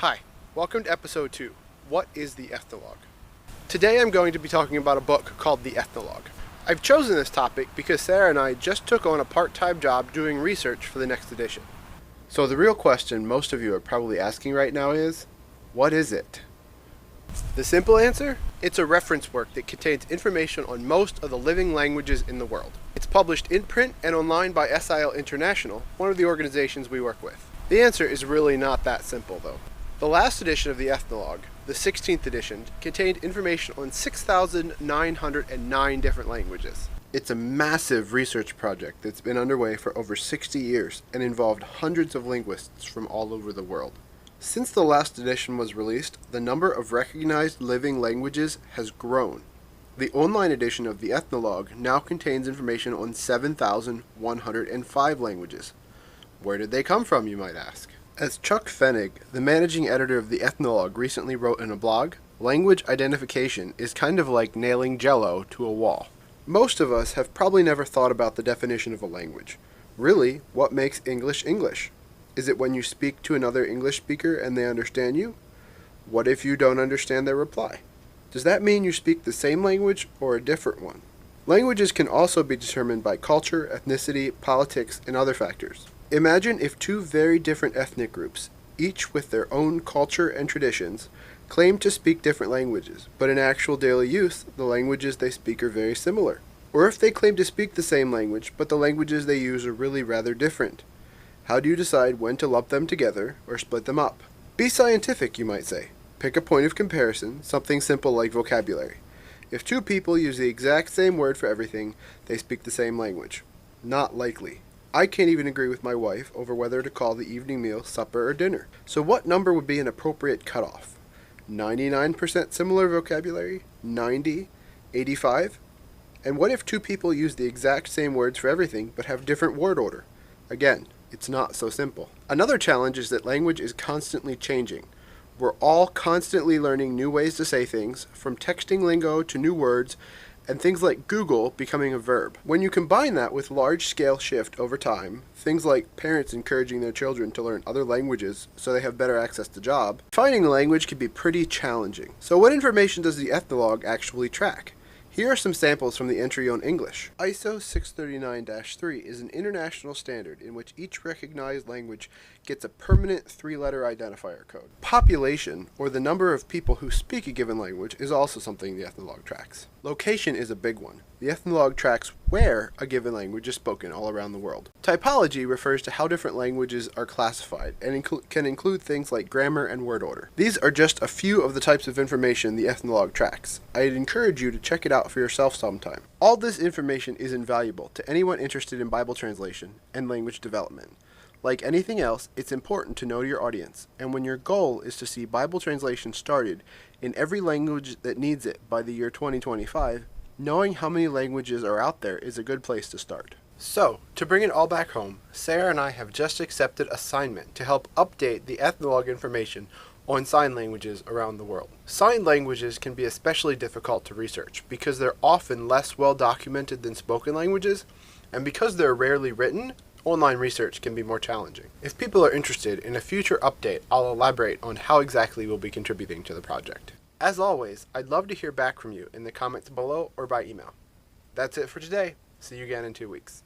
Hi, welcome to episode 2, What is the Ethnologue? Today I'm going to be talking about a book called the Ethnologue. I've chosen this topic because Sarah and I just took on a part-time job doing research for the next edition. So the real question most of you are probably asking right now is, what is it? The simple answer? It's a reference work that contains information on most of the living languages in the world. It's published in print and online by SIL International, one of the organizations we work with. The answer is really not that simple though. The last edition of the Ethnologue, the 16th edition, contained information on 6,909 different languages. It's a massive research project that's been underway for over 60 years and involved hundreds of linguists from all over the world. Since the last edition was released, the number of recognized living languages has grown. The online edition of the Ethnologue now contains information on 7,105 languages. Where did they come from, you might ask? As Chuck Fenig, the managing editor of the Ethnologue, recently wrote in a blog, language identification is kind of like nailing Jell-O to a wall. Most of us have probably never thought about the definition of a language. Really, what makes English English? Is it when you speak to another English speaker and they understand you? What if you don't understand their reply? Does that mean you speak the same language or a different one? Languages can also be determined by culture, ethnicity, politics, and other factors. Imagine if two very different ethnic groups, each with their own culture and traditions, claim to speak different languages, but in actual daily use, the languages they speak are very similar. Or if they claim to speak the same language, but the languages they use are really rather different. How do you decide when to lump them together or split them up? Be scientific, you might say. Pick a point of comparison, something simple like vocabulary. If two people use the exact same word for everything, they speak the same language. Not likely. I can't even agree with my wife over whether to call the evening meal supper or dinner. So what number would be an appropriate cutoff? 99% similar vocabulary? 90? 85? And what if two people use the exact same words for everything but have different word order? Again, it's not so simple. Another challenge is that language is constantly changing. We're all constantly learning new ways to say things, from texting lingo to new words, and things like Google becoming a verb. When you combine that with large-scale shift over time, things like parents encouraging their children to learn other languages so they have better access to jobs, finding a language can be pretty challenging. So what information does the Ethnologue actually track? Here are some samples from the entry on English. ISO 639-3 is an international standard in which each recognized language gets a permanent 3-letter identifier code. Population, or the number of people who speak a given language, is also something the Ethnologue tracks. Location is a big one. The Ethnologue tracks where a given language is spoken all around the world. Typology refers to how different languages are classified and can include things like grammar and word order. These are just a few of the types of information the Ethnologue tracks. I'd encourage you to check it out for yourself sometime. All this information is invaluable to anyone interested in Bible translation and language development. Like anything else, it's important to know your audience, and when your goal is to see Bible translation started in every language that needs it by the year 2025, knowing how many languages are out there is a good place to start. So, to bring it all back home, Sarah and I have just accepted assignment to help update the Ethnologue information on sign languages around the world. Sign languages can be especially difficult to research because they're often less well documented than spoken languages, and because they're rarely written, online research can be more challenging. If people are interested in a future update, I'll elaborate on how exactly we'll be contributing to the project. As always, I'd love to hear back from you in the comments below or by email. That's it for today. See you again in 2 weeks.